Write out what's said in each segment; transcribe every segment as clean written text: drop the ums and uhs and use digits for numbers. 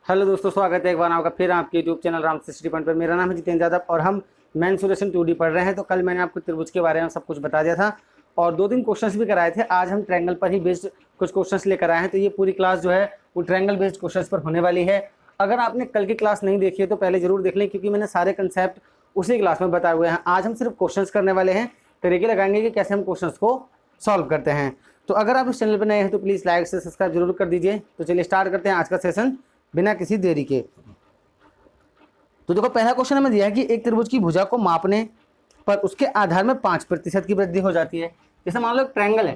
Hello दोस्तों, स्वागत है एक बार आपका फिर आपके YouTube channel Ram study point पर। मेरा नाम है जितेंद्र यादव और हम मेंसुरेशन 2D पढ़ रहे हैं। तो कल मैंने आपको त्रिभुज के बारे में सब कुछ बता दिया था और 2 दिन क्वेश्चंस भी कराए थे। आज हम ट्रायंगल पर ही बेस्ड कुछ क्वेश्चंस लेकर आए हैं। तो ये पूरी क्लास जो है वो ट्रायंगल बेस्ड क्वेश्चंस पर होने वाली है। अगर आपने कल की क्लास नहीं देखी है तो पहले जरूर देख लें, क्योंकि मैंने सारे कंसेप्ट उसी क्लास में बताए हुए हैं। आज हम सिर्फ क्वेश्चन करने वाले हैं, तरीके लगाएंगे कि कैसे हम क्वेश्चन को सॉल्व करते हैं। तो अगर आप इस चैनल पर नए हैं तो प्लीज़ लाइक से सब्सक्राइब जरूर कर दीजिए। तो चलिए स्टार्ट करते हैं आज का सेशन बिना किसी देरी के। तो देखो, पहला क्वेश्चन हमें दिया है कि एक त्रिभुज की भुजा को मापने पर उसके आधार में 5% की वृद्धि हो जाती है। जैसे मान लो ट्रायंगल है,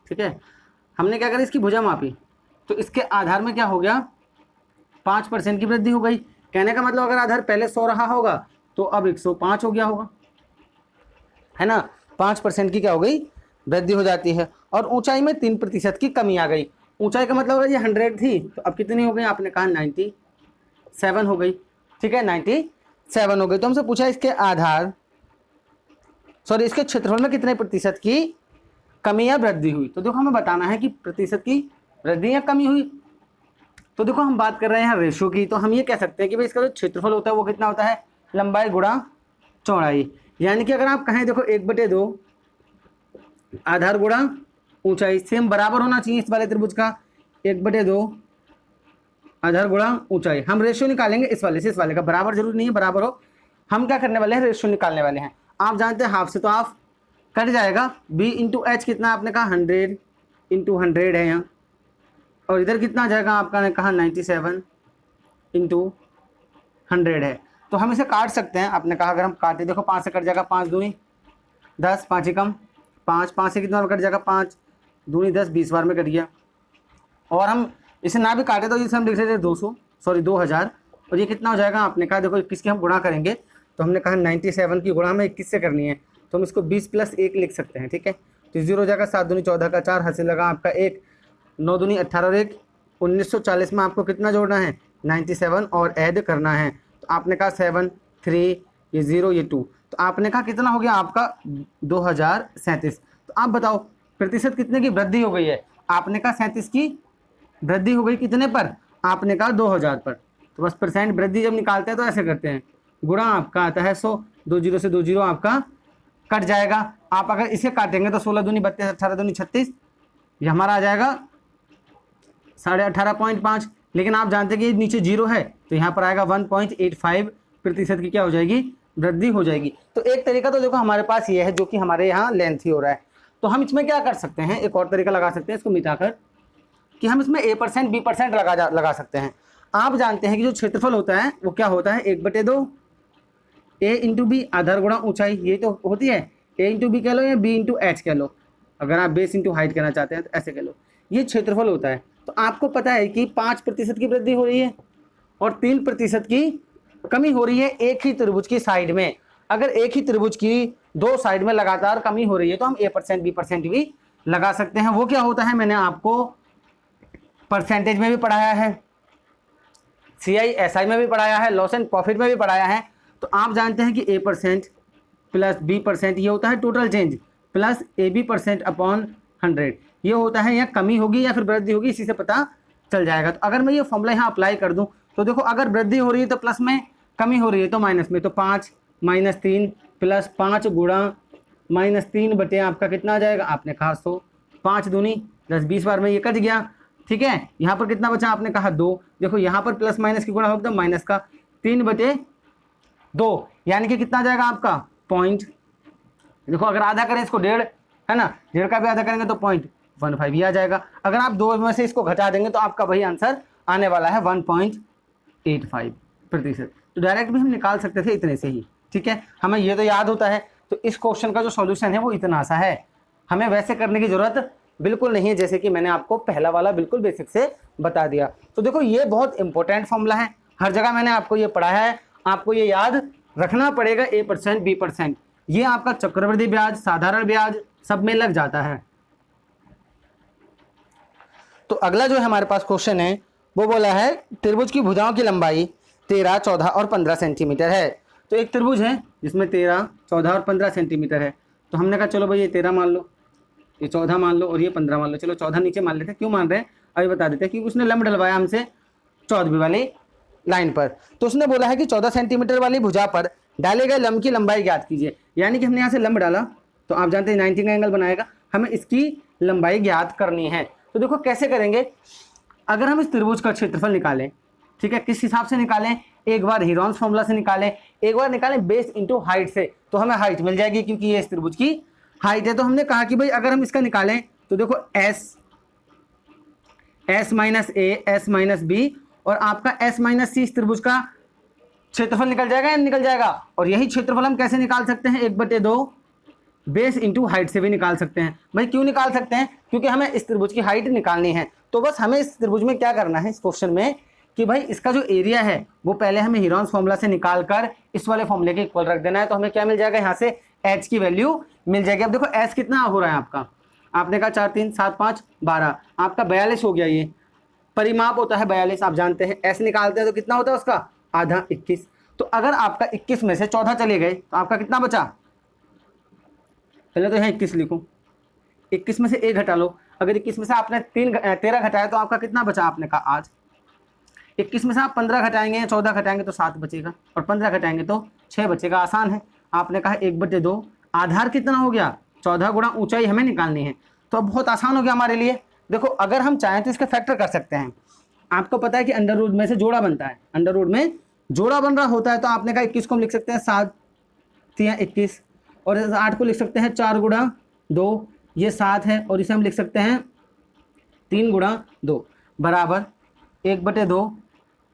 ठीक है, हमने क्या करा, इसकी भुजा मापी तो इसके आधार में क्या हो गया, 5% की वृद्धि हो गई। कहने का मतलब अगर आधार पहले 100 रहा होगा तो अब 105 हो गया होगा, है ना। 5% की क्या हो गई, वृद्धि हो जाती है। और ऊंचाई में 3% की कमी आ गई। ऊंचाई का मतलब ये 100 थी तो अब कितनी हो गई, आपने कहा 97 हो गई, ठीक है, 97 हो गई। तो हमसे पूछा इसके आधार इसके क्षेत्रफल में कितने प्रतिशत की कमी या वृद्धि हुई। तो देखो, हमें बताना है कि प्रतिशत की वृद्धि या कमी हुई। तो देखो, हम बात कर रहे हैं रेशो की, तो हम ये कह सकते हैं कि भाई इसका जो क्षेत्रफल होता है वो कितना होता है, लंबाई गुणा चौड़ाई। यानी कि अगर आप कहें, देखो 1/2 आधार गुणा ऊंचाई, सेम बराबर होना चाहिए इस वाले त्रिभुज का। 1/2 आधार गुणा ऊंचाई। हम रेशियो निकालेंगे इस वाले से इस वाले का, बराबर जरूरी नहीं है बराबर हो। हम क्या करने वाले हैं, रेशियो निकालने वाले हैं। आप जानते हैं हाफ से तो हाफ कट जाएगा। b इंटू एच कितना, आपने कहा 100 इंटू 100 है यहाँ, और इधर कितना आ जाएगा, आपका ने कहा 97 इंटू 100 है। तो हम इसे काट सकते हैं। आपने कहा अगर हम काटे, देखो 5 से कट जाएगा, 5 दूनी 10, 5 ही कम 5, 5 से कितना कट जाएगा, 5 दूनी 10, 20 बार में कट गया। और हम इसे ना भी काटे तो इसे हम लिख लेते 2000, और ये कितना हो जाएगा, आपने कहा देखो 21 की हम गुणा करेंगे तो हमने कहा 97 की गुणा हमें 21 से करनी है, तो हम इसको 20 + 1 लिख सकते हैं, ठीक है। तो 0 हो जाएगा, 7 दूनी 14 का 4, हासिल लगा आपका 1, 9 दूनी 18 और 1, 1940 में आपको कितना जोड़ना है, 97 और ऐड करना है। तो आपने कहा 7, 3, ये 0, ये 2, तो आपने कहा कितना हो गया आपका 2037। तो आप बताओ प्रतिशत कितने की वृद्धि हो गई है। आपने कहा 37 की वृद्धि हो गई कितने पर, आपने कहा 2000 पर। तो बस परसेंट वृद्धि जब निकालते हैं तो ऐसे करते हैं, गुणा आपका आता है 100, 2 0 से 2 0 आपका कट जाएगा। आप अगर इसे काटेंगे तो 16 दूनी 32, 18 दूनी 36, ये हमारा आ जाएगा 18.5। लेकिन आप जानते हैं कि नीचे 0 है तो यहाँ पर आएगा 1.85% की क्या हो जाएगी, वृद्धि हो जाएगी। तो एक तरीका तो देखो हमारे पास ये है जो कि हमारे यहाँ लेंथ ही हो रहा है। तो हम इसमें क्या कर सकते हैं, एक और तरीका लगा सकते हैं इसको मिटाकर, कि हम इसमें a% b% लगा सकते हैं। आप जानते हैं कि जो क्षेत्रफल होता है वो क्या होता है, 1/2 a इंटू बी आधार गुणा ऊंचाई, ये तो होती है। a इंटू बी कह लो या b इंटू एच कह लो, अगर आप बेस इंटू हाइट कहना चाहते हैं तो ऐसे कह लो, ये क्षेत्रफल होता है। तो आपको पता है कि 5% की वृद्धि हो रही है और 3% की कमी हो रही है एक ही त्रिभुज की साइड में। अगर एक ही त्रिभुज की 2 साइड में लगातार कमी हो रही है तो हम a% b% भी लगा सकते हैं। वो क्या होता है, मैंने आपको परसेंटेज में भी पढ़ाया है, CI/SI में भी पढ़ाया है, लॉस एंड प्रॉफिट में भी पढ़ाया है। तो आप जानते हैं कि a% प्लस b% ये होता है total change, plus AB% upon 100 ये होता है, या कमी होगी या फिर वृद्धि होगी, इसी से पता चल जाएगा। तो अगर मैं ये फॉर्मूला यहाँ अप्लाई कर दूँ तो देखो, अगर वृद्धि हो रही है तो प्लस में, कमी हो रही है तो माइनस में। तो 5 - 3 प्लस 5 गुणा -3 बटे आपका कितना आ जाएगा, आपने कहा 100, 5 दूनी 10, 20 बार में ये कट गया, ठीक है। यहाँ पर कितना बचा, आपने कहा 2। देखो यहाँ पर प्लस माइनस की गुणा होगा तो माइनस का 3/2, यानी कि कितना आ जाएगा आपका पॉइंट। देखो अगर आधा करें इसको 1.5 है ना, 1.5 का भी आधा करेंगे तो 0.15 ही आ जाएगा। अगर आप 2 में से इसको घटा देंगे तो आपका वही आंसर आने वाला है 1.85%। तो डायरेक्ट भी हम निकाल सकते थे इतने से ही, ठीक है, हमें ये तो याद होता है। तो इस क्वेश्चन का जो सॉल्यूशन है वो इतना सा है, हमें वैसे करने की जरूरत बिल्कुल नहीं है, जैसे कि मैंने आपको पहला वाला बिल्कुल बेसिक से बता दिया। तो देखो ये बहुत इंपॉर्टेंट फॉर्मूला है, हर जगह मैंने आपको ये पढ़ाया है, आपको ये याद रखना पड़ेगा। a% b% ये आपका चक्रवृद्धि ब्याज, साधारण ब्याज सब में लग जाता है। तो अगला जो है हमारे पास क्वेश्चन है वो बोला है त्रिभुज की भुजाओं की लंबाई 13, 14 और 15 सेंटीमीटर है। तो एक त्रिभुज है जिसमें 13, 14 और 15 सेंटीमीटर है। तो हमने कहा चलो भाई ये 13 मान लो, ये 14 मान लो और ये 15 मान लो। चलो 14 नीचे मान लेते हैं, क्यों मान रहे हैं अभी बता देते हैं, क्योंकि उसने लंब डलवाया हमसे 14वीं वाली लाइन पर। तो उसने बोला है कि 14 सेंटीमीटर वाली भुजा पर डाले गए लंब की लंबाई ज्ञात कीजिए। यानी कि हमने यहाँ से लंब डाला तो आप जानते हैं 90 का एंगल बनाएगा, हमें इसकी लंबाई ज्ञात करनी है। तो देखो कैसे करेंगे, अगर हम इस त्रिभुज का क्षेत्रफल निकालें, ठीक है, किस हिसाब से निकालें, एक बार हीरोन्स फॉर्मूला से निकालें, एक बार निकालें बेस इंटू हाइट से, तो हमें हाइट मिल जाएगी क्योंकि ये इस त्रिभुज की हाइट है। तो हमने कहा कि भाई अगर हम इसका निकालें तो देखो एस माइनस ए, एस माइनस बी और आपका एस माइनस सी, इस त्रिभुज का क्षेत्रफल निकल जाएगा या निकल जाएगा। और यही क्षेत्रफल हम कैसे निकाल सकते हैं, 1/2 बेस इंटू हाइट से भी निकाल सकते हैं। भाई क्यों निकाल सकते हैं, क्योंकि हमें इस त्रिभुज की हाइट निकालनी है। तो बस हमें इस त्रिभुज में क्या करना है इस क्वेश्चन में कि भाई इसका जो एरिया है वो पहले हमें हीरोन्स फॉर्मूला से निकाल कर इस वाले फॉर्मूले के इक्वल रख देना है। तो हमें क्या मिल जाएगा, यहाँ से एच की वैल्यू मिल जाएगी। अब देखो एच कितना हो रहा है आपका, आपने कहा 4 3 7 5 12, आपका 42 हो गया। ये परिमाप होता है 42, आप जानते हैं। एस निकालते हैं तो कितना होता है उसका आधा, 21। तो अगर आपका 21 में से 14 चले गए तो आपका कितना बचा, पहले तो यहाँ 21 लिखो, 21 में से 1 घटा लो। अगर 21 में से आपने 13 घटाया तो आपका कितना बचा, आपने कहा आज। 21 में से आप 15 घटाएंगे या 14 घटाएंगे तो 7 बचेगा, और 15 घटाएंगे तो 6 बचेगा। आसान है। आपने कहा 1/2, आधार कितना हो गया 14 गुणा ऊंचाई हमें निकालनी है। तो अब बहुत आसान हो गया हमारे लिए। देखो अगर हम चाहें तो इसका फैक्टर कर सकते हैं। आपको पता है कि अंडर रूट में से जोड़ा बनता है, अंडर रूट में जोड़ा बन रहा होता है। तो आपने कहा 21 को हम लिख सकते हैं 7 3 21, और 8 को लिख सकते हैं 4 गुणा 2, ये 7 है, और इसे हम लिख सकते हैं 3 गुणा 2 बराबर 1/2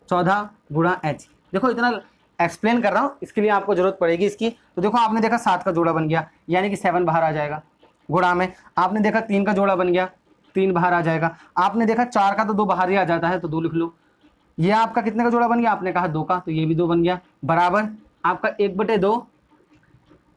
14 गुणा एच। देखो इतना एक्सप्लेन कर रहा हूँ, इसके लिए आपको जरूरत पड़ेगी इसकी। तो देखो आपने देखा 7 का जोड़ा बन गया, यानी कि 7 बाहर आ जाएगा गुणा में। आपने देखा 3 का जोड़ा बन गया, 3 बाहर आ जाएगा। आपने देखा 4 का तो 2 बाहर ही आ जाता है, तो 2 लिख लो। ये आपका कितने का जोड़ा बन गया, आपने कहा 2 का, तो ये भी 2 बन गया बराबर आपका 1/2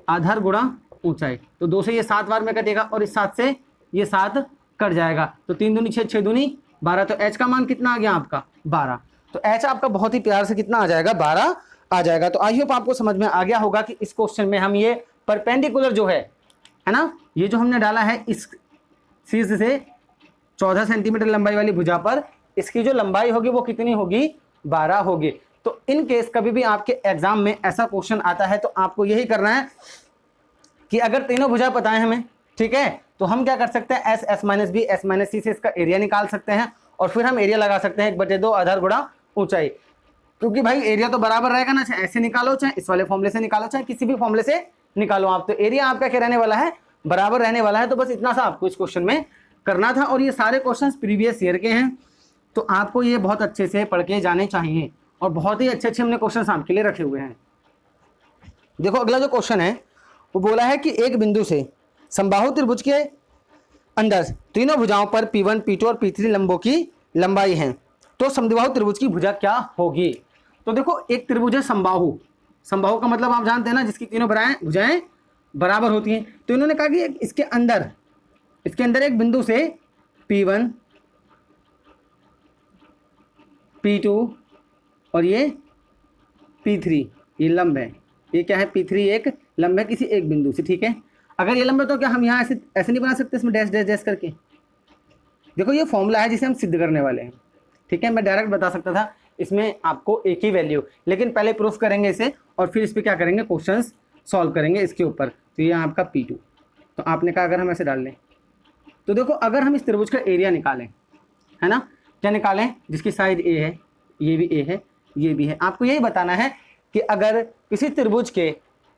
आधार गुणा ऊंचाई। तो 2 से ये 7 बार में कटेगा, और इस 7 से ये 7 कट जाएगा। तो 3 दूनी 6, 6 दूनी 12। तो एच का मान कितना आ गया आपका 12। तो एच आपका बहुत ही प्यार से कितना आ जाएगा, 12 आ जाएगा। तो आई होप आपको समझ में आ गया होगा कि इस क्वेश्चन में हम ये परपेंडिकुलर जो है ना, ये जो हमने डाला है इस शीर्ष से 14 सेंटीमीटर लंबाई वाली भुजा पर, इसकी जो लंबाई होगी वो कितनी होगी, 12 होगी। तो इन केस कभी भी आपके एग्जाम में ऐसा क्वेश्चन आता है तो आपको यही करना है कि अगर तीनों भुजा पता है हमें, ठीक है, तो हम क्या कर सकते हैं, S, S minus B, S minus C से इसका एरिया निकाल सकते हैं, और फिर हम एरिया लगा सकते हैं 1/2 आधार गुणा ऊंचाई। क्योंकि भाई एरिया तो बराबर रहेगा ना, चाहे ऐसे निकालो, चाहे इस वाले फॉर्मूले से निकालो, चाहे किसी भी फॉर्मूले से निकालो आप, तो एरिया आपका क्या रहने वाला है, बराबर रहने वाला है। तो बस इतना सा आपको इस क्वेश्चन में करना था। और ये सारे क्वेश्चंस प्रीवियस ईयर के हैं, तो आपको ये बहुत अच्छे से पढ़ के जाने चाहिए, और बहुत ही अच्छे अच्छे हमने क्वेश्चन आपके लिए रखे हुए हैं। देखो अगला जो क्वेश्चन है वो बोला है कि एक बिंदु से समबाहु त्रिभुज के अंदर तीनों भुजाओं पर P1, P2 और P3 लंबों की लंबाई है, तो समद्विबाहु त्रिभुज की भुजा क्या होगी। तो देखो एक त्रिभुज है समबाहु, समबाहु का मतलब आप जानते हैं ना, जिसकी तीनों भुजाएं बराबर होती हैं। तो इन्होंने कहा कि इसके अंदर एक बिंदु से P1, P2 और ये P3 ये लंब है। ये क्या है, P3 एक लंब है किसी एक बिंदु से, ठीक है। अगर ये लंब है तो क्या हम यहाँ ऐसे नहीं बना सकते इसमें डैश डैश डैश करके। देखो ये फॉर्मूला है जिसे हम सिद्ध करने वाले हैं, ठीक है। मैं डायरेक्ट बता सकता था इसमें आपको एक ही वैल्यू, लेकिन पहले प्रूफ करेंगे इसे और फिर इस पर क्या करेंगे, क्वेश्चंस सॉल्व करेंगे इसके ऊपर। तो ये आपका P2, तो आपने कहा अगर हम ऐसे डाल लें तो देखो अगर हम इस त्रिभुज का एरिया निकालें, है ना, क्या निकालें, जिसकी साइड A है, ये भी A है, ये भी है। आपको यही बताना है कि अगर किसी त्रिभुज के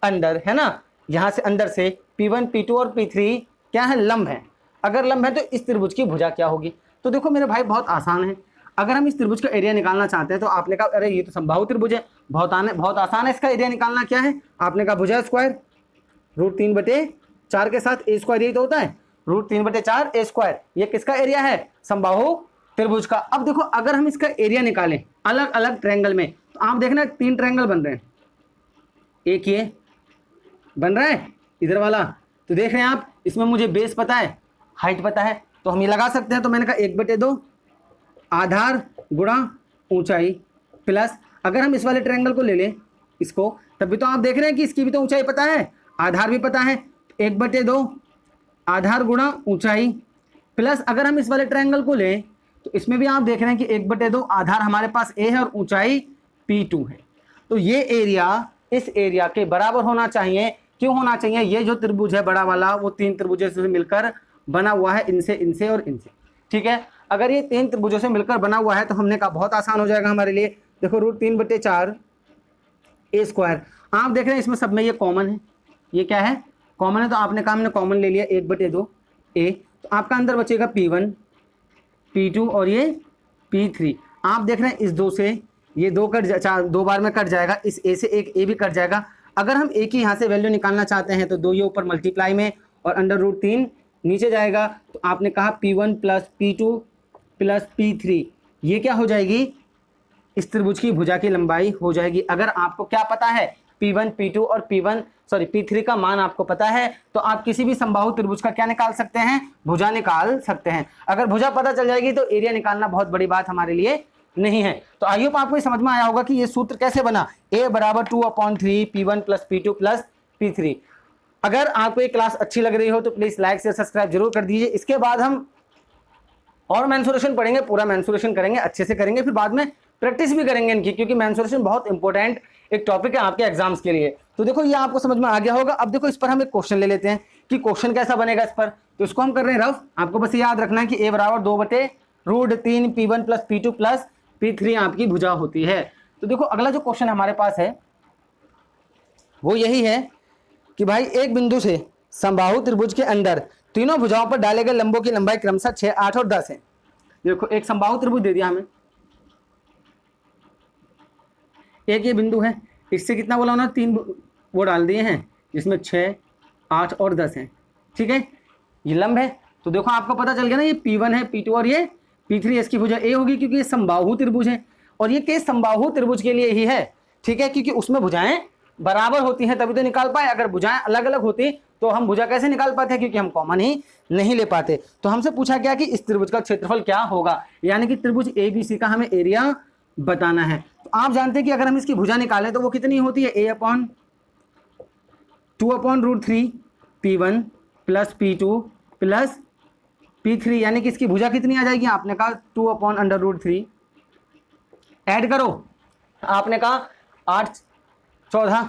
अंदर, है ना, यहाँ से अंदर से P1, P2 और P3 क्या है, लंब है। अगर लंब है तो इस त्रिभुज की भुजा क्या होगी। तो देखो मेरे भाई बहुत आसान है। अगर हम इस त्रिभुज का एरिया निकालना चाहते हैं तो आपने कहा अरे ये तो समबाहु त्रिभुज है, बहुत आसान है। इसका एरिया निकालना क्या है, आपने कहा भुजा स्क्वायर, √3/4 के साथ A स्क्वायर, यही तो होता है, √3/4 A स्क्वायर। ये किसका एरिया है, समबाहु त्रिभुज का। अब देखो अगर हम इसका एरिया निकालें अलग अलग ट्रायंगल में, तो आप देखना 3 ट्रायंगल बन रहे हैं। एक ये बन रहा है इधर वाला, तो देख रहे हैं आप, इसमें मुझे बेस पता है, हाइट पता है, तो हम ये लगा सकते हैं। तो मैंने कहा 1/2 आधार गुणा ऊंचाई प्लस, अगर हम इस वाले ट्रायंगल को ले लें इसको, तब भी तो आप देख रहे हैं कि इसकी भी तो ऊंचाई पता है, आधार भी पता है। 1/2 आधार गुणा ऊंचाई प्लस, अगर हम इस वाले ट्रायंगल को लें तो इसमें भी आप देख रहे हैं कि 1/2 आधार हमारे पास ए है और ऊंचाई P2 है। तो ये एरिया इस एरिया के बराबर होना चाहिए। क्यों होना चाहिए? ये जो त्रिभुज है बड़ा वाला वो 3 त्रिभुजों से मिलकर बना हुआ है, इनसे, इनसे और इनसे। ठीक है, अगर ये 3 त्रिभुजों से मिलकर बना हुआ है तो हमने कहा बहुत आसान हो जाएगा हमारे लिए। देखो √3/4 A²। आप देख रहे हैं इसमें सब में ये कॉमन है, ये क्या है? कॉमन है। तो आपने कहा हमने कॉमन ले लिया 1/2 A। तो आपका अंदर बचेगा P1 P2 और ये P3। आप देख रहे हैं इस 2 से ये 2 2 बार में कट जाएगा, इस A से एक A भी कट जाएगा। अगर हम A की यहाँ से वैल्यू निकालना चाहते हैं तो 2 ये ऊपर मल्टीप्लाई में और √3 नीचे जाएगा। तो आपने कहा P1 + P2 + P3, ये क्या हो जाएगी? इस त्रिभुज की भुजा की लंबाई हो जाएगी। अगर आपको क्या पता है P1 P2 और P3 का मान आपको पता है तो आप किसी भी समबाहु त्रिभुज का क्या निकाल सकते हैं? भुजा निकाल सकते हैं। अगर भुजा पता चल जाएगी तो एरिया निकालना बहुत बड़ी बात हमारे लिए नहीं है। तो आई होप आपको समझ में आया होगा कि ये सूत्र कैसे बना। A = 2/3 P1 + P2 + P3। अगर आपको ये क्लास अच्छी लग रही हो तो प्लीज लाइक से सब्सक्राइब जरूर कर दीजिए। इसके बाद हम और मेंसुरेशन पढ़ेंगे, पूरा मेंसुरेशन करेंगे, अच्छे से करेंगे, फिर बाद में प्रैक्टिस भी करेंगे इनकी, क्योंकि मेंसुरेशन बहुत इंपॉर्टेंट एक टॉपिक है आपके एग्जाम्स के लिए। तो देखो ये आपको समझ में आ गया होगा। अब देखो इस पर हम एक क्वेश्चन ले लेते हैं कि क्वेश्चन कैसा बनेगा इस पर। तो इसको हम कर रहे हैं रफ। आपको बस याद रखना है कि A = 2/√3 P1 + P2 + P3 आपकी भुजा होती है। तो देखो अगला जो क्वेश्चन हमारे पास है वो यही है कि भाई एक बिंदु से समबाहु त्रिभुज के अंदर तीनों भुजाओं पर डाले गए लंबों की लंबाई क्रमशः 6, 8 और 10 है। देखो एक समबाहु त्रिभुज दे दिया हमें, एक ये बिंदु है, इससे कितना बोला उन्होंने? 3 वो डाल दिए हैं जिसमें 6, 8 और 10 है। ठीक है, ये लंब है। तो देखो आपको पता चल गया ना, ये P1 है, P2 और ये P3। इसकी भुजा A होगी क्योंकि ये समबाहु त्रिभुज है और ये केस समबाहु त्रिभुज के लिए ही है। ठीक है, क्योंकि उसमें भुजाएं बराबर होती हैं तभी तो निकाल पाए। अगर भुजाएं अलग अलग होती तो हम भुजा कैसे निकाल पाते? क्योंकि हम कॉमन ही नहीं ले पाते। तो हमसे पूछा गया कि इस त्रिभुज का क्षेत्रफल क्या होगा, यानी कि त्रिभुज ABC का हमें एरिया बताना है। तो आप जानते हैं कि अगर हम इसकी भुजा निकालें तो वो कितनी होती है? A/2/√3 P1 + P2 + P3, यानी कि इसकी भुजा कितनी आ जाएगी? आपने कहा 2/√3। ऐड करो, आपने कहा 8 14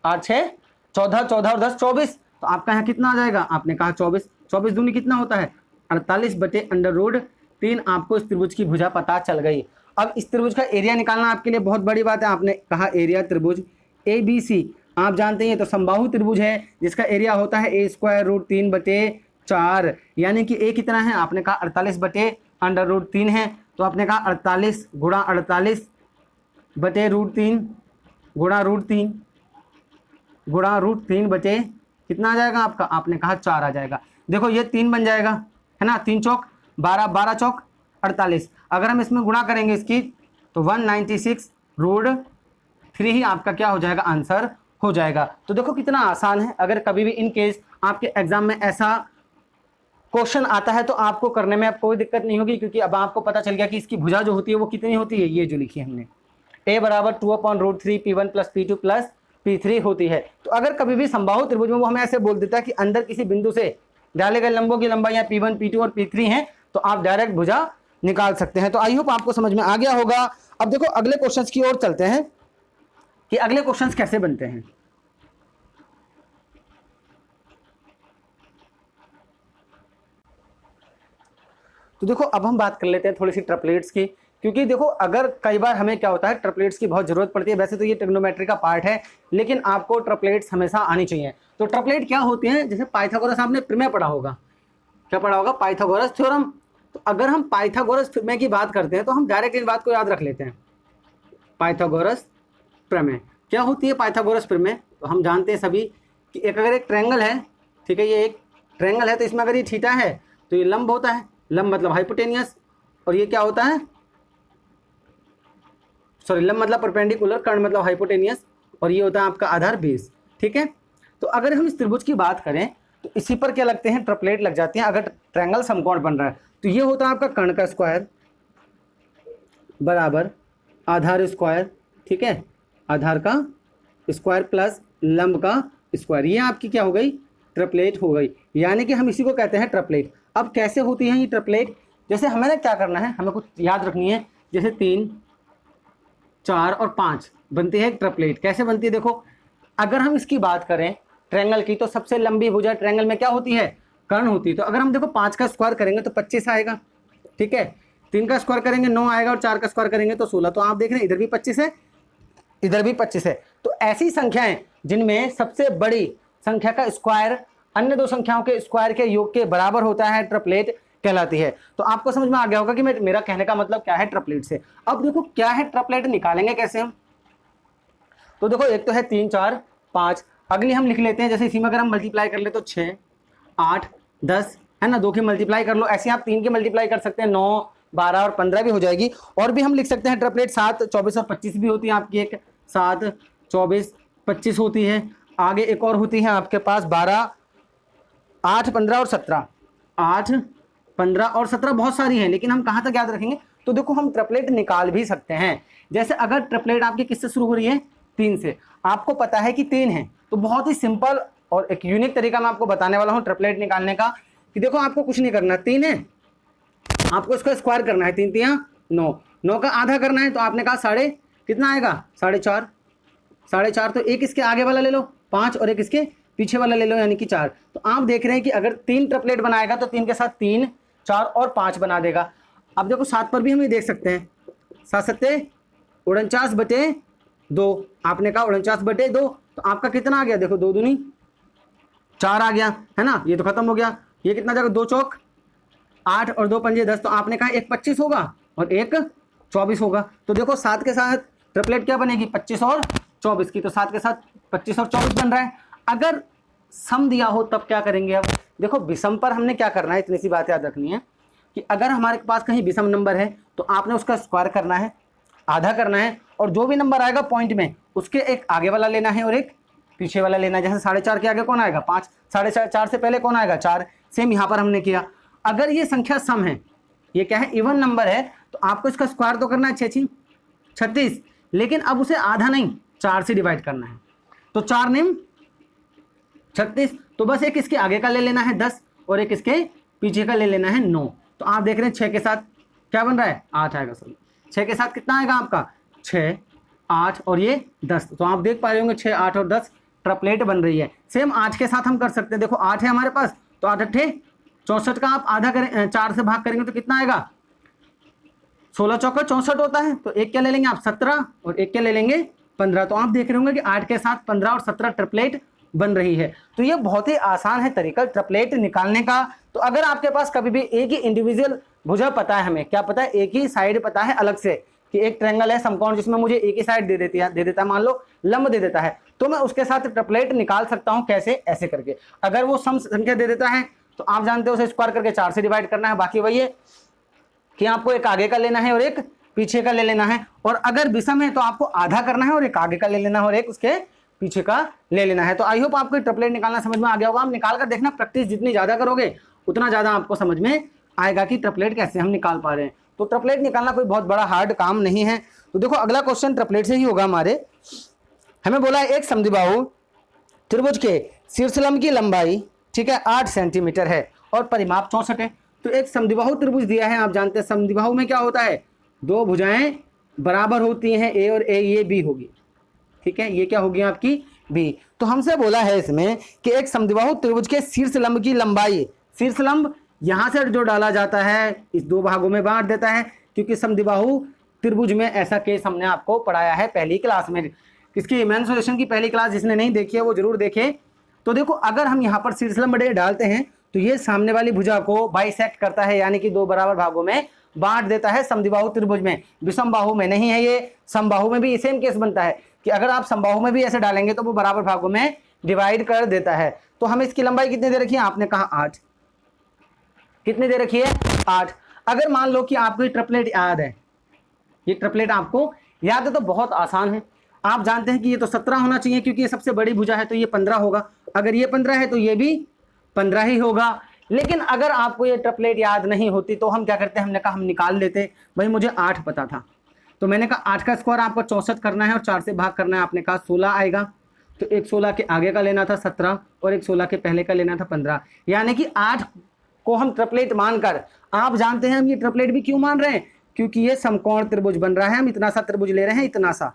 8 6 14 14 और 10 24। तो आपका यहाँ कितना आ जाएगा? आपने कहा 24। 24 दूनी कितना होता है? 48/√3। आपको इस त्रिभुज की भुजा पता चल गई। अब इस त्रिभुज का एरिया निकालना आपके लिए बहुत बड़ी बात है। आपने कहा एरिया त्रिभुज ABC, आप जानते हैं तो समबाहु त्रिभुज है जिसका एरिया होता है A²√3/4, यानी कि A कितना है? आपने कहा 48/√3 है। तो आपने कहा 48 × 48/√3 × √3 × √3 कितना आ जाएगा आपका? आपने कहा 4 आ जाएगा। देखो ये 3 बन जाएगा, है ना? 3 चौक 12, 12 चौक 48। अगर हम इसमें गुणा करेंगे इसकी तो 196√3 ही आपका क्या हो जाएगा? आंसर हो जाएगा। तो देखो कितना आसान है। अगर कभी भी इन केस आपके एग्जाम में ऐसा क्वेश्चन आता है तो आपको करने में अब कोई दिक्कत नहीं होगी, क्योंकि अब आपको पता चल गया कि इसकी भुजा जो होती है वो कितनी होती है। ये जो लिखी है हमने A = 2/√3 P1 + P2 + P3 होती है। तो अगर कभी भी समबाहु त्रिभुज में वो हमें ऐसे बोल देता है कि अंदर किसी बिंदु से डाले गए लंबों की लंबाई P1 P2 और P3 हैं, तो आप डायरेक्ट भुजा निकाल सकते हैं। तो आई होप आपको समझ में आ गया होगा। अब देखो अगले क्वेश्चंस की ओर चलते हैं कि अगले क्वेश्चंस कैसे बनते हैं। तो देखो अब हम बात कर लेते हैं थोड़ी सी ट्रिपलेट्स की, क्योंकि देखो अगर कई बार हमें क्या होता है ट्रिपलेट्स की बहुत जरूरत पड़ती है। वैसे तो ये ट्रिग्नोमेट्री का पार्ट है, लेकिन आपको ट्रिपलेट्स हमेशा आनी चाहिए। तो ट्रिपलेट क्या होती हैं? जैसे पाइथागोरस आपने प्रमेय पढ़ा होगा। क्या पढ़ा होगा? Pythagoras theorem. तो अगर हम पाइथागोरस प्रमेय की बात करते हैं तो हम डायरेक्ट इस बात को याद रख लेते हैं। पाइथागोरस प्रमेय क्या होती है? पाइथागोरस प्रमेय तो हम जानते हैं सभी कि अगर एक ट्रायंगल है, ठीक है, ये एक ट्रायंगल है, तो इसमें अगर ये थीटा है तो ये लंब होता है, लंब मतलब हाइपोटेनियस, और ये क्या होता है? सॉरी, लंब मतलब परपेंडिकुलर, कर्ण मतलब हाइपोटेनियस, और ये होता है आपका आधार बेस। ठीक है, तो अगर हम इस त्रिभुज की बात करें तो इसी पर क्या लगते हैं? ट्रिपलेट लग जाती हैं। अगर ट्रायंगल समकोण बन रहा है तो ये होता है आपका कर्ण का स्क्वायर बराबर आधार स्क्वायर, ठीक है, आधार का स्क्वायर प्लस लंब का स्क्वायर। ये आपकी क्या हो गई? ट्रिपलेट हो गई। यानी कि हम इसी को कहते हैं ट्रिपलेट। अब कैसे होती है ये ट्रिपलेट? जैसे हमें ना क्या करना है, हमें कुछ याद रखनी है। जैसे 3, 4 और 5 बनती है एक ट्रिपलेट। कैसे बनती है देखो, अगर हम इसकी बात करें ट्रायंगल की, तो सबसे लंबी भुजा ट्रायंगल में क्या होती है, कर्ण होती है। तो अगर हम देखो 5 का स्क्वायर करेंगे तो 25 आएगा, ठीक है। 3 का स्क्वायर करेंगे 9 आएगा, और 4 का स्क्वायर करेंगे तो 16। तो आप देख रहे हैं इधर भी 25 है, इधर भी 25 है। तो ऐसी संख्याएं जिनमें सबसे बड़ी संख्या का स्क्वायर अन्य दो संख्याओं के स्क्वायर के योग के बराबर होता है, ट्रिपलेट कहलाती है। तो आपको समझ में आ गया होगा कि मेरा कहने का मतलब क्या है ट्रिपलेट से। अब देखो क्या है ट्रिपलेट, निकालेंगे कैसे हम। तो देखो एक तो है 3, 4, 5, अगली हम लिख लेते हैं। जैसे इसी में अगर हम मल्टीप्लाई कर ले तो 6, 8, 10 है ना, 2 की मल्टीप्लाई कर लो। ऐसे आप 3 की मल्टीप्लाई कर सकते हैं, 9, 12 और 15 भी हो जाएगी। और भी हम लिख सकते हैं ट्रिपलेट 7, 24 और 25 भी होती है आपकी, एक 7, 24, 25 होती है। आगे एक और होती है आपके पास 12, 8, 15 और 17। 8, 15 और 17 बहुत सारी है, लेकिन हम कहाँ तक याद रखेंगे। तो देखो हम ट्रिपलेट निकाल भी सकते हैं। जैसे अगर ट्रिपलेट आपकी किससे शुरू हो रही है, 3 से, आपको पता है कि 3 है, तो बहुत ही सिंपल और एक यूनिक तरीका मैं आपको बताने वाला हूँ ट्रिपलेट निकालने का। कि देखो आपको कुछ नहीं करना, 3 है, आपको इसका स्क्वायर करना है। 3 3 9, 9 का आधा करना है। तो आपने कहा साढ़े कितना आएगा, 4.5, 4.5। तो एक इसके आगे वाला ले लो 5, और एक इसके पीछे वाला ले लो यानी कि 4। तो आप देख रहे हैं कि अगर 3 ट्रिपलेट बनाएगा तो 3 के साथ 3, 4 और 5 बना देगा। अब देखो 7 पर भी हम ये देख सकते हैं, 7 7 49/2। आपने कहा 49/2, तो आपका कितना आ गया, देखो 2 दूनी 4 आ गया, है ना। ये तो खत्म हो गया। ये कितना जाएगा, 2 चौक 8 और 2 पंजे 10। तो आपने कहा एक 25 होगा और एक 24 होगा। तो देखो 7 के साथ ट्रिपलेट क्या बनेगी, 25 और 24 की। तो 7 के साथ 25 और 24 बन रहा है। अगर सम दिया हो तब क्या करेंगे। अब देखो विषम पर हमने क्या करना है, इतनी सी बात याद रखनी है कि अगर हमारे पास कहीं विषम नंबर है तो आपने उसका स्क्वायर करना है, आधा करना है, और जो भी नंबर आएगा पॉइंट में उसके एक आगे वाला लेना है और एक पीछे वाला लेना है। जैसे 4.5 के आगे कौन आएगा, 5, 4.5 से पहले कौन आएगा, 4। सेम यहाँ पर हमने किया। अगर ये संख्या सम है, ये क्या है, इवन नंबर है, तो आपको इसका स्क्वायर तो करना है 6 36, लेकिन अब उसे आधा नहीं 4 से डिवाइड करना है। तो 4 निम 36। तो बस एक इसके आगे का ले लेना है 10, और एक इसके पीछे का ले लेना है 9। तो आप देख रहे हैं 6 के साथ क्या बन रहा है, 8 आएगा। सॉरी, 6 के साथ कितना आएगा आपका, 6, 8 और ये 10। तो आप देख पा रहे होंगे 6, 8 और 10 ट्रिपलेट बन रही है। सेम 8 के साथ हम कर सकते हैं। देखो 8 है हमारे पास, तो 8 8 64 का आप आधा करें, 4 से भाग करेंगे तो कितना आएगा, 16 चौका 64 होता है। तो एक क्या ले लेंगे आप, 17, और एक क्या ले लेंगे, 15। तो आप देख रहे होंगे कि 8 के साथ 15 और 17 ट्रिपलेट बन रही है। तो ये बहुत ही आसान है तरीका ट्रिपलेट निकालने का। तो अगर आपके पास कभी भी एक ही इंडिविजुअल भुजा पता है, हमें क्या पता है, एक ही साइड पता है अलग से, कि एक ट्रायंगल है समकोण जिसमें मुझे एक ही साइड दे देता है, मान लो लंब दे देता है, तो मैं उसके साथ ट्रिपलेट निकाल सकता हूं। कैसे, ऐसे करके। अगर वो सम संख्या दे देता है तो आप जानते हो उसे स्क्वायर करके 4 से डिवाइड करना है। बाकी वही है कि आपको एक आगे का लेना है और एक पीछे का ले लेना है। और अगर विषम है तो आपको आधा करना है और एक आगे का ले लेना है और एक उसके पीछे का ले लेना है। तो आई होप आपको ट्रिपलेट निकालना समझ में आ गया होगा। आप निकाल कर देखना, प्रैक्टिस जितनी ज़्यादा करोगे उतना ज़्यादा आपको समझ में आएगा कि ट्रिपलेट कैसे हम निकाल पा रहे हैं। तो ट्रिपलेट निकालना कोई बहुत बड़ा हार्ड काम नहीं है। तो देखो अगला क्वेश्चन ट्रिपलेट से ही होगा हमारे। हमें बोला है एक समद्विबाहु त्रिभुज के शीर्षलंब की लंबाई, ठीक है, 8 सेंटीमीटर है और परिमाप 64 है। तो एक समद्विबाहु त्रिभुज दिया है। आप जानते हैं समद्विबाहु में क्या होता है, 2 भुजाएं बराबर होती हैं, ए और ए, ये बी होगी, ठीक है, ये क्या होगी आपकी, बी। तो हमसे बोला है इसमें कि एक समद्विबाहु त्रिभुज के शीर्षलंब की लंबाई, शीर्षलंब यहाँ से जो डाला जाता है इस 2 भागों में बांट देता है, क्योंकि समद्विबाहु त्रिभुज में ऐसा केस हमने आपको पढ़ाया है पहली क्लास में। इसकी मेंसुरेशन की पहली क्लास जिसने नहीं देखी है वो जरूर देखे। तो देखो अगर हम यहाँ पर शीर्षलंब डालते हैं तो ये सामने वाली भुजा को बाइसेक्ट करता है, यानी कि 2 बराबर भागों में बांट देता है समद्विबाहु त्रिभुज में। विषम बाहु में नहीं है ये, समबाहु में भी सेम केस बनता है कि अगर आप समबाहु में भी ऐसे डालेंगे तो वो बराबर भागों में डिवाइड कर देता है। तो हमें इसकी लंबाई कितनी दे रखी है, आपने कहा 8, कितनी दे रखी है, 8। अगर मान लो कि आपको ये ट्रिपलेट याद है, ये ट्रिपलेट आपको याद है तो बहुत आसान है। आप जानते हैं कि ये तो 17 होना चाहिए क्योंकि ये सबसे बड़ी भुजा है, तो ये 15 होगा। अगर ये 15 है तो ये भी 15 ही होगा। लेकिन अगर आपको ये ट्रिपलेट याद नहीं होती तो हम क्या करते हैं, हमने कहा हम निकाल लेते। भाई मुझे 8 पता था तो मैंने कहा 8 का स्क्वायर आपको 64 करना है और 4 से भाग करना है। आपने कहा 16 आएगा, तो एक 16 के आगे का लेना था 17 और एक 16 के पहले का लेना था 15, यानी कि 8 को हम ट्रिपलेट मानकर, आप जानते हैं हम ये ट्रिपलेट भी क्यों मान रहे हैं, क्योंकि ये समकोण त्रिभुज बन रहा है। हम इतना सा त्रिभुज ले रहे हैं, इतना सा,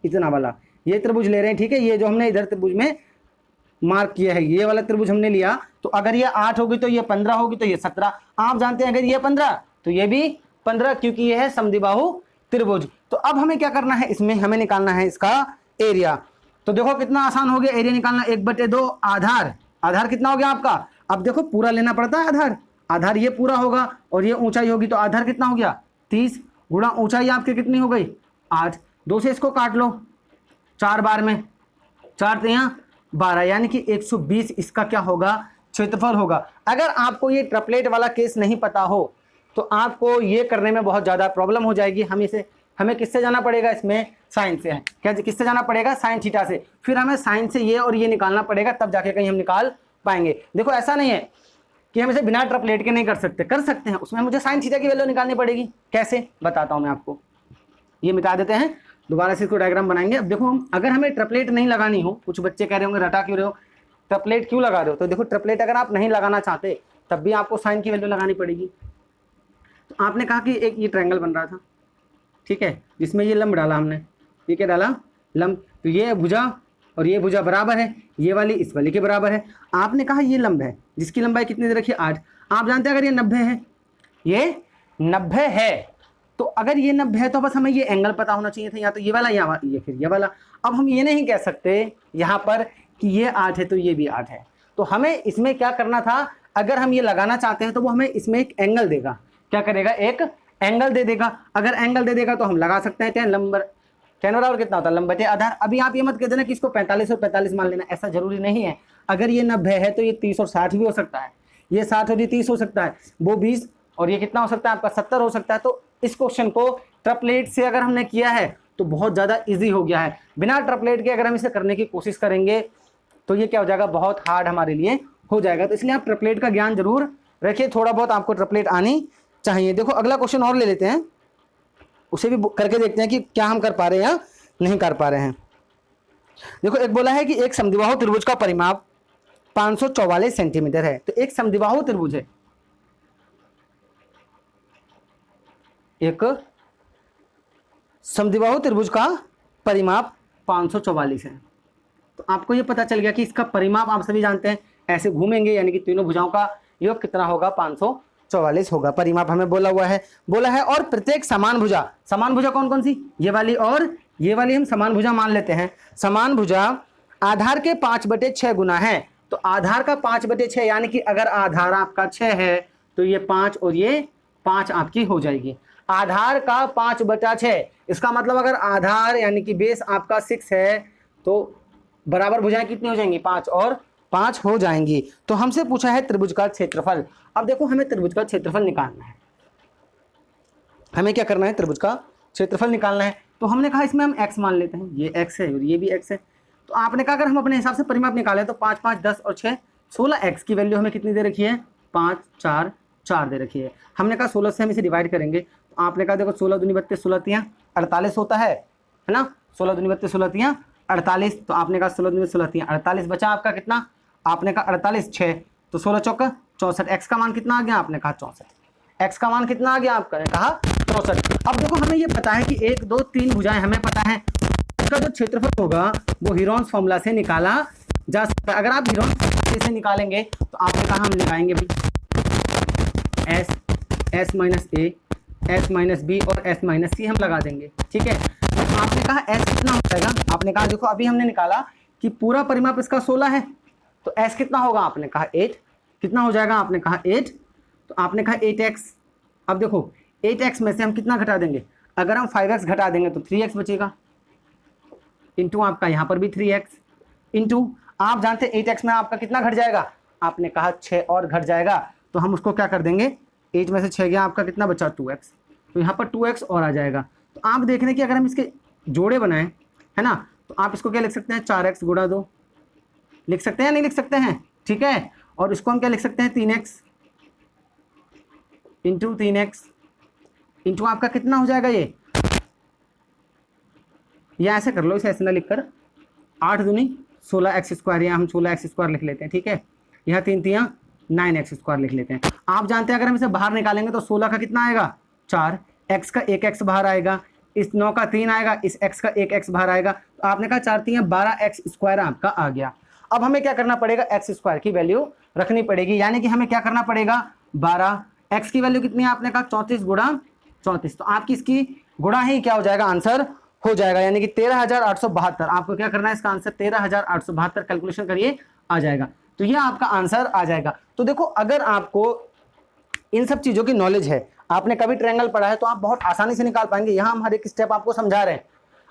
इतना वाला ये त्रिभुज ले रहे हैं, ठीक है। ये जो हमने इधर त्रिभुज में मार्क किया है, ये वाला त्रिभुज हमने लिया, तो अगर ये 8 होगी तो ये 15 होगी, तो ये 17। आप जानते हैं अगर ये 15 तो ये भी 15, क्योंकि ये है समद्विबाहु त्रिभुज। तो अब हमें क्या करना है, इसमें हमें निकालना है इसका एरिया। तो देखो कितना आसान हो गया एरिया निकालना, 1/2 आधार, आधार कितना हो गया आपका। अब देखो पूरा लेना पड़ता है आधार, आधार ये पूरा होगा और ये ऊंचाई होगी, तो आधार कितना हो गया 30 गुणा ऊंचाई आपकी कितनी हो गई 8। 2 से इसको काट लो 4 बार में, 4 3 12, यानी कि 120 इसका क्या होगा क्षेत्रफल होगा। अगर आपको ये ट्रिपलेट वाला केस नहीं पता हो तो आपको ये करने में बहुत ज़्यादा प्रॉब्लम हो जाएगी। हमें किससे जाना पड़ेगा, इसमें साइन से है क्या, किससे जाना पड़ेगा, साइन थीटा से। फिर हमें साइन से ये और ये निकालना पड़ेगा, तब जाके कहीं हम निकाल पाएंगे। देखो ऐसा नहीं है कि हम इसे बिना ट्रिपलेट के नहीं कर सकते, कर सकते हैं, उसमें मुझे साइन थीटा की वैल्यू निकालनी पड़ेगी। कैसे बताता हूँ मैं आपको, ये मिटा देते हैं, दोबारा से इसको डायग्राम बनाएंगे। अब देखो हम अगर हमें ट्रिपलेट नहीं लगानी हो, कुछ बच्चे कह रहे होंगे रटा क्यों रहे हो, ट्रिपलेट क्यों लगा रहे हो, तो देखो ट्रिपलेट अगर आप नहीं लगाना चाहते तब भी आपको साइन की वैल्यू लगानी पड़ेगी। तो आपने कहा कि एक ये ट्रायंगल बन रहा था, ठीक है, जिसमें ये लंब डाला हमने, ये क्या डाला लंब, तो ये भुजा और ये भुजा बराबर है, ये वाली इस वाली के बराबर है। आपने कहा ये लंब है जिसकी लंबाई कितनी दे रखी है 8। आप जानते हैं अगर ये 90 है, ये 90 है, तो अगर ये 90 है तो बस हमें ये एंगल पता होना चाहिए था, या तो ये वाला या ये फिर ये वाला। अब हम ये नहीं कह सकते यहाँ पर कि ये 8 है तो ये भी 8 है। तो हमें इसमें क्या करना था, अगर हम ये लगाना चाहते हैं तो वो हमें इसमें एक एंगल देगा, क्या करेगा, एक एंगल दे देगा। अगर एंगल दे देगा तो हम लगा सकते हैं tan लंबर, tan बराबर कितना होता है लंब बटे आधार। अभी आप ये मत कह देना कि इसको 45 और 45 मान लेना, ऐसा जरूरी नहीं है। अगर ये 90 है तो ये 30 और 60 भी हो सकता है, ये 60 और ये 30 हो सकता है, वो 20 और ये कितना हो सकता है आपका 70 हो सकता है। तो इस क्वेश्चन को ट्रिपलेट से अगर हमने किया है तो बहुत ज़्यादा ईजी हो गया है। बिना ट्रिपलेट के अगर हम इसे करने की कोशिश करेंगे तो ये क्या हो जाएगा, बहुत हार्ड हमारे लिए हो जाएगा। तो इसलिए आप ट्रिपलेट का ज्ञान जरूर रखिए, थोड़ा बहुत आपको ट्रिपलेट आनी चाहिए। देखो अगला क्वेश्चन और ले लेते हैं, उसे भी करके देखते हैं कि क्या हम कर पा रहे हैं या नहीं कर पा रहे हैं। देखो एक बोला है कि एक समद्विबाहु त्रिभुज का परिमाप 544 सेंटीमीटर है। तो एक समद्विबाहु त्रिभुज है, एक समद्विबाहु त्रिभुज का परिमाप 544 है। तो आपको ये पता चल गया कि इसका परिमाप आप सभी जानते हैं, ऐसे घूमेंगे यानी कि तीनों भुजाओं का योग कितना होगा 544 होगा। परिमाप हमें बोला है। और प्रत्येक समान भुजा कौन कौन सी, ये वाली और ये वाली हम समान भुजा मान लेते हैं। समान भुजा आधार के 5/6 गुना है। तो आधार का 5/6 यानी कि अगर आधार आपका 6 है तो ये 5 और ये 5 आपकी हो जाएगी। आधार का 5/6, इसका मतलब अगर आधार यानी कि बेस आपका 6 है तो बराबर भुजाएं कितनी हो जाएंगी, 5 और 5 हो जाएंगी। तो हमसे पूछा है त्रिभुज का क्षेत्रफल। अब देखो हमें त्रिभुज का क्षेत्रफल निकालना है, हमें क्या करना है, त्रिभुज का क्षेत्रफल निकालना है। तो हमने कहा इसमें हम x मान लेते हैं, ये x है और ये भी x है। तो आपने कहा अगर हम अपने हिसाब से परिमाप निकालें तो 5 5 10 और 6 16, x की वैल्यू हमें कितनी दे रखी है 5 4 4 दे रखी है। हमने कहा 16 से हम इसे डिवाइड करेंगे। तो आपने कहा देखो 16 दूनी 32 16 तियाँ 48 होता है ना, 16 दूनी 32 16 तियाँ 48। तो आपने कहा 16 दूनी 16 तियाँ 48, बचा आपका कितना, आपने कहा 48 6 तो 16 चौका 64। x का मान कितना आ गया, आपने कहा 64। x का मान कितना आ गया, आपने कहा 64। अब देखो हमें ये पता है कि 1 2 3 भुजाएं हमें पता है, इसका जो क्षेत्रफल होगा वो हीरोन्स फॉर्मूला से निकाला जा सकता है। अगर आप हीरोन्स फॉर्मूला से निकालेंगे तो आपने कहा हम लगाएंगे भाई s minus a, s minus b और s माइनस c हम लगा देंगे, ठीक है। तो आपने कहा s कितना हो जाएगा, आपने कहा देखो अभी हमने निकाला कि पूरा परिमाप इसका 16 है, तो s कितना होगा, आपने कहा 8, कितना हो जाएगा, आपने कहा 8। तो आपने कहा 8x। अब देखो 8x में से हम कितना घटा देंगे, अगर हम 5x घटा देंगे तो 3x बचेगा, इंटू आपका यहाँ पर भी 3x, इंटू आप जानते हैं 8x में आपका कितना घट जाएगा, आपने कहा 6 और घट जाएगा। तो हम उसको क्या कर देंगे, 8 में से 6 गया, आपका कितना बचा 2x, तो यहाँ पर 2x और आ जाएगा। तो आप देख रहे हैं कि अगर हम इसके जोड़े बनाएं है ना, तो आप इसको क्या लिख सकते हैं 4x गुणा 2 लिख सकते हैं, नहीं लिख सकते हैं, ठीक है। और इसको हम क्या लिख सकते हैं 3x इंटू 3x इंटू आपका कितना हो जाएगा, ये ऐसे कर लो, इसे ऐसे ना लिख कर 8 दूनी 16x स्क्वायर, या हम 16x स्क्वायर लिख लेते हैं, ठीक है। यहाँ 3 तियाँ 9x² लिख लेते हैं। आप जानते हैं अगर हम इसे बाहर निकालेंगे तो 16 का कितना आएगा 4, x का 1x बाहर आएगा, इस 9 का 3 आएगा, इस x का 1x बाहर आएगा, तो आपने कहा 4 3 12x² आपका आ गया। अब हमें क्या करना पड़ेगा, x² की वैल्यू रखनी पड़ेगी, यानी कि हमें क्या करना पड़ेगा 12, x की वैल्यू कितनी है आपने कहा 34 गुणा 34, तो आपकी इसकी गुणा ही क्या हो जाएगा आंसर हो जाएगा, यानी कि 13,872। आपको क्या करना है इसका आंसर 13,872 कैलकुलेशन करिए आ जाएगा, तो ये आपका आंसर आ जाएगा। तो देखो अगर आपको इन सब चीज़ों की नॉलेज है, आपने कभी ट्रायंगल पढ़ा है, तो आप बहुत आसानी से निकाल पाएंगे। यहाँ हम हर एक स्टेप आपको समझा रहे हैं,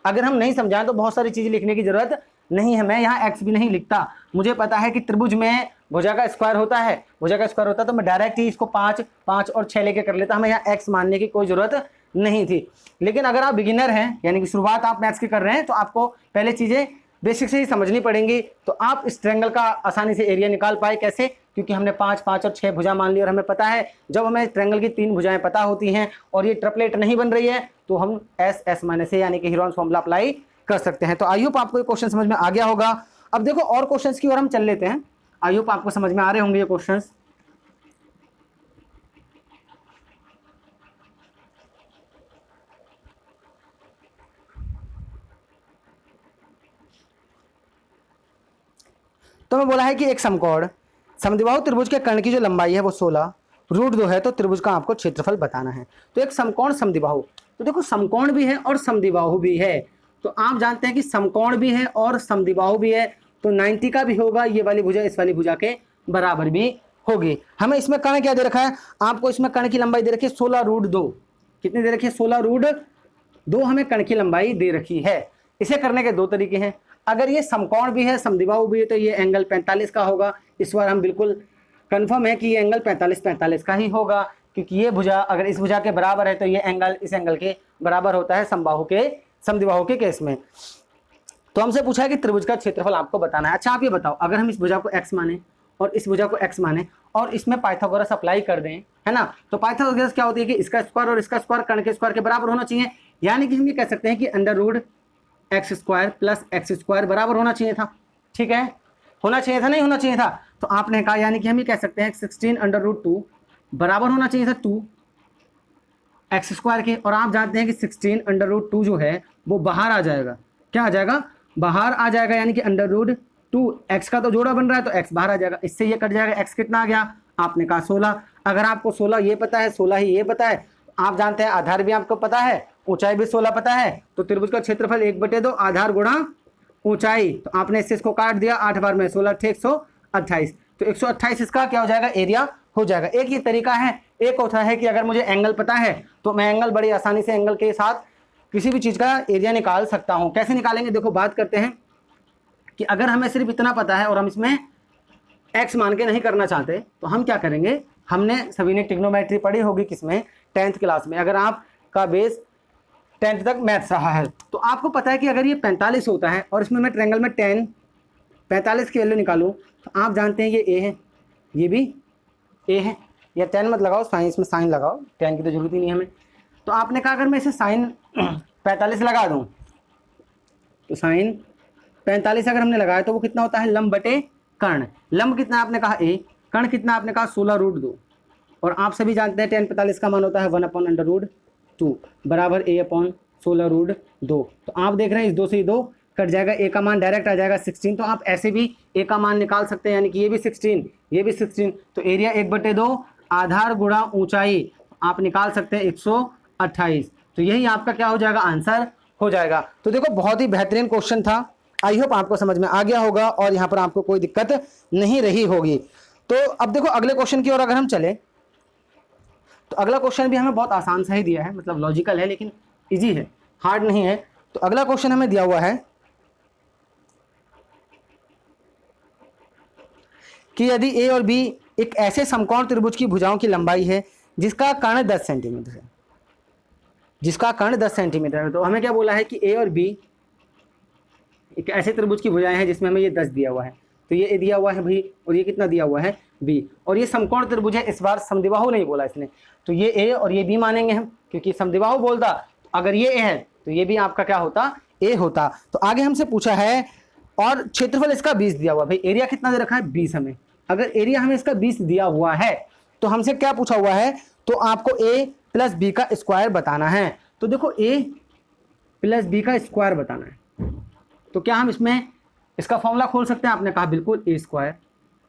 अगर हम नहीं समझाएं तो बहुत सारी चीज़ें लिखने की जरूरत नहीं है। मैं यहाँ एक्स भी नहीं लिखता, मुझे पता है कि त्रिभुज में भुजा का स्क्वायर होता है, भुजा का स्क्वायर होता है, तो मैं डायरेक्ट ही इसको 5 5 और 6 लेके कर लेता, हमें यहाँ एक्स मानने की कोई जरूरत नहीं थी। लेकिन अगर आप बिगिनर हैं, यानी कि शुरुआत आप मैथ्स की कर रहे हैं, तो आपको पहले चीज़ें बेसिक से ही समझनी पड़ेंगी, तो आप इस ट्रायंगल का आसानी से एरिया निकाल पाए। कैसे? क्योंकि हमने 5 5 और 6 भुजा मान ली, और हमें पता है जब हमें ट्रायंगल की 3 भुजाएं पता होती हैं और ये ट्रिपलेट नहीं बन रही है, तो हम S यानी कि हीरोन्स फॉर्मूला अप्लाई कर सकते हैं। तो आई होप आपको ये क्वेश्चन समझ में आ गया होगा। अब देखो और क्वेश्चंस की ओर हम चल लेते हैं, आई होप आपको समझ में आ रहे होंगे ये क्वेश्चंस। तो मैं बोला है कि एक समकोण समद्विबाहु त्रिभुज के कर्ण की जो लंबाई है वो 16 √2 है, तो त्रिभुज का आपको क्षेत्रफल बताना है। तो एक समकोण समद्विबाहु, तो देखो समकोण भी है और समद्विबाहु भी है, तो आप जानते हैं कि समकोण भी है और समद्विबाहु भी है, तो 90 का भी होगा, ये वाली भुजा इस वाली भुजा के बराबर भी होगी। हमें इसमें कर्ण क्या दे रखा है, आपको इसमें कर्ण की लंबाई दे रखी है 16 √2, कितनी दे रखी है 16 √2 हमें कर्ण की लंबाई दे रखी है। इसे करने के दो तरीके हैं, अगर ये समकोण भी है समद्विबाहु भी है तो ये एंगल 45 का होगा। इस बार हम बिल्कुल कंफर्म है कि ये एंगल 45 का ही होगा, क्योंकि ये भुजा अगर इस भुजा के बराबर है तो ये एंगल इस एंगल के बराबर होता है समद्विबाहु के केस में। तो हमसे पूछा है कि त्रिभुज का क्षेत्रफल आपको बताना है। अच्छा आप ये बताओ, अगर हम इस भुजा को x माने और इस भुजा को x माने और इसमें पाइथागोरस अप्लाई कर दें, है ना, तो पाइथागोरस क्या होती है कि इसका स्क्वायर और इसका स्क्वायर कर्ण के स्क्वायर के बराबर होना चाहिए, यानी कि हम ये कह सकते हैं कि √x² + x² बराबर होना चाहिए था। ठीक है, होना चाहिए था, नहीं होना चाहिए था, तो आपने कहा यानी कि हम ये कह सकते हैं 16√2 बराबर होना चाहिए था 2x² के, और आप जानते हैं कि 16√2 जो है वो बाहर आ जाएगा, क्या आ जाएगा बाहर आ जाएगा, यानी कि √2 x का तो जोड़ा बन रहा है तो x बाहर आ जाएगा, इससे ये कट जाएगा, x कितना आ गया आपने कहा 16। अगर आपको 16 ये पता है 16 ही ये पता है, आप जानते हैं आधार भी आपको पता है, ऊंचाई भी 16 पता है, तो त्रिभुज का क्षेत्रफल 1/2 आधार गुणा ऊंचाई, तो आपने इससे इसको काट दिया, 8 बार में 16 × 128, तो 128 इसका क्या हो जाएगा एरिया हो जाएगा। एक ये तरीका है, एक होता है कि अगर मुझे एंगल पता है तो मैं एंगल बड़ी आसानी से एंगल के साथ किसी भी चीज़ का एरिया निकाल सकता हूँ। कैसे निकालेंगे, देखो बात करते हैं कि अगर हमें सिर्फ इतना पता है और हम इसमें x मान के नहीं करना चाहते, तो हम क्या करेंगे, हमने सभी ने ट्रिग्नोमेट्री पढ़ी होगी किसमें 10th क्लास में, अगर आपका बेस 10th तक मैथ्स रहा है तो आपको पता है कि अगर ये 45 होता है और इसमें मैं ट्रायंगल में 10 45 की वैल्यू निकालूं, तो आप जानते हैं ये a है, ये भी a है, या 10 मत लगाओ, साइन इसमें साइन लगाओ, 10 की तो जरूरत ही नहीं है हमें। तो आपने कहा अगर मैं इसे साइन 45 लगा दूं, तो साइन 45 अगर हमने लगाया तो वो कितना होता है लंब बटे कर्ण। लंब कितना आपने कहा a, कर्ण कितना आपने कहा 16 √2, और आप सभी जानते हैं 10 45 का मान होता है 1/√2 बराबर a/16 √2। तो आप देख रहे हैं इस 2 से 2 कट जाएगा, a का मान डायरेक्ट आ जाएगा 16, तो आप ऐसे भी a का मान निकाल सकते हैं, यानी कि ये भी 16 ये भी 16, तो एरिया 1/2 आधार गुणा ऊंचाई आप निकाल सकते हैं 128, तो यही आपका क्या हो जाएगा आंसर हो जाएगा। तो देखो बहुत ही बेहतरीन क्वेश्चन था, आई होप आपको समझ में आ गया होगा और यहाँ पर आपको कोई दिक्कत नहीं रही होगी। तो अब देखो अगले क्वेश्चन की ओर अगर हम चले, तो अगला क्वेश्चन भी हमें बहुत आसान सा ही दिया है, मतलब लॉजिकल है लेकिन इजी है, हार्ड नहीं है। तो अगला क्वेश्चन हमें दिया हुआ है कि यदि ए और बी एक ऐसे समकोण त्रिभुज की भुजाओं की लंबाई है जिसका कर्ण 10 सेंटीमीटर है, जिसका कर्ण 10 सेंटीमीटर है, तो हमें क्या बोला है कि ए और बी एक ऐसे त्रिभुज की भुजाएं हैं जिसमें हमें ये 10 दिया हुआ है, तो ये ए दिया हुआ है भाई, और ये कितना दिया हुआ है बी, और ये समकोण त्रिभुज है, इस बार समद्विबाहु नहीं बोला इसने, तो ये ए और ये बी मानेंगे हम, क्योंकि समद्विबाहु बोलता अगर ये ए है तो ये भी आपका क्या होता ए होता। तो आगे हमसे पूछा है और क्षेत्रफल इसका 20 दिया हुआ, भाई एरिया कितना दे रखा है 20 हमें, अगर एरिया हमें इसका 20 दिया हुआ है तो हमसे क्या पूछा हुआ है, तो आपको a प्लस बी का स्क्वायर बताना है। तो देखो a प्लस बी का स्क्वायर बताना है, तो क्या हम इसमें इसका फॉर्मूला खोल सकते हैं? आपने कहा बिल्कुल, A square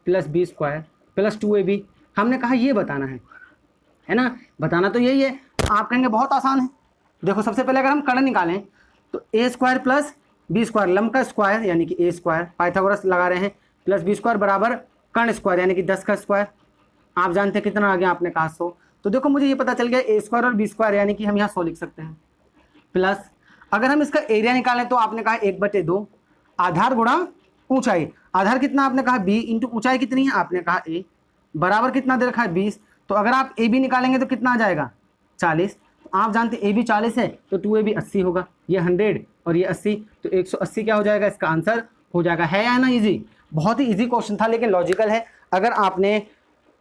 plus B square plus 2ab। हमने कहा ये बताना है ना, बताना तो यही है। आप कहेंगे बहुत आसान है। देखो सबसे पहले अगर हम कर्ण निकालें तो ए स्क्वायर प्लस बी स्क्वायर, लंब का स्क्वायर यानी कि ए स्क्वायर, पाइथागोरस लगा रहे हैं, प्लस बी स्क्वायर बराबर कर्ण स्क्वायर यानी कि 10 का स्क्वायर। आप जानते हैं कितना आ गया, आपने कहा 100। तो देखो मुझे ये पता चल गया ए स्क्वायर और बी स्क्वायर यानी कि हम यहाँ 100 लिख सकते हैं। प्लस अगर हम इसका एरिया निकालें तो आपने कहा 1/2 आधार गुणा ऊंचाई। आधार कितना आपने कहा b इंटू ऊंचाई कितनी है आपने कहा a, बराबर कितना दे रखा है 20। तो अगर आप a b निकालेंगे तो कितना आ जाएगा 40। तो आप जानते हैं a b 40 है तो 2ab 80 होगा, ये 100 और ये 80, तो 180 क्या हो जाएगा, इसका आंसर हो जाएगा। है या ना इजी? बहुत ही इजी क्वेश्चन था लेकिन लॉजिकल है। अगर आपने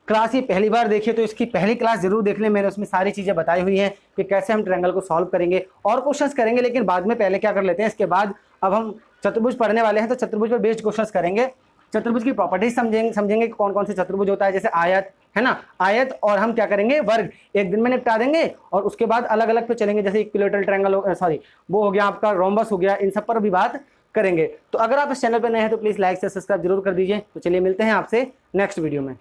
क्लास ये पहली बार देखी तो इसकी पहली क्लास जरूर देख लें, मैंने उसमें सारी चीज़ें बताई हुई हैं कि कैसे हम ट्रायंगल को सॉल्व करेंगे और क्वेश्चंस करेंगे, लेकिन बाद में पहले क्या कर लेते हैं, इसके बाद अब हम चतुर्भुज पढ़ने वाले हैं तो चतुर्भुज पर बेस्ड क्वेश्चंस करेंगे। चतुर्भुज की प्रॉपर्टीज समझेंगे कि कौन कौन से चतुर्भुज होता है, जैसे आयत है ना, आयत, और हम क्या करेंगे वर्ग एक दिन में निपटा देंगे और उसके बाद अलग अलग पे चलेंगे, जैसे इक्विलेटरल ट्रायंगल वो हो गया आपका, रोम्बस हो गया, इन सब पर भी बात करेंगे। तो अगर आप इस चैनल पर नए हैं तो प्लीज़ लाइक से सब्सक्राइब जरूर कर दीजिए। तो चलिए मिलते हैं आपसे नेक्स्ट वीडियो में।